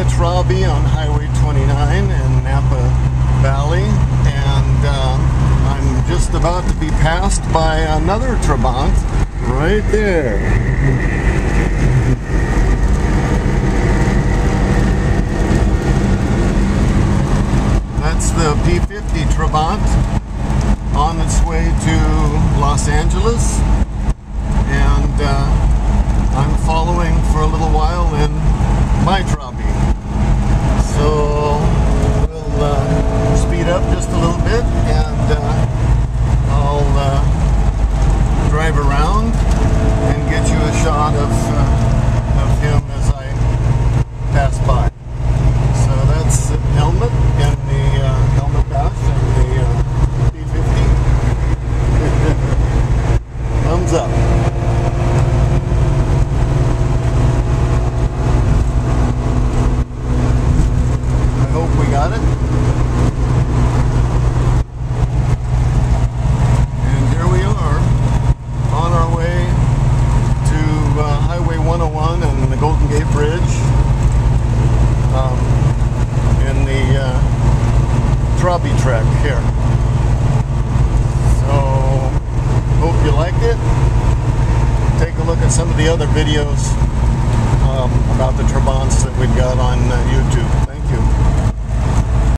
the Trabi on Highway 29 in Napa Valley, and I'm just about to be passed by another Trabant right there. That's the P50 Trabant on its way to Los Angeles, and I'm following for a little while in my Trabi. So we'll speed up just a little bit, and I'll drive around and get you a shot of him as I pass by. So that's Helmut and the Helmut Pass and the P50. Thumbs up. I hope we got it. And here we are on our way to Highway 101 and the Golden Gate Bridge in the Trabi Trek here. So, hope you liked it. Take a look at some of the other videos about the Trabants that we've got on YouTube.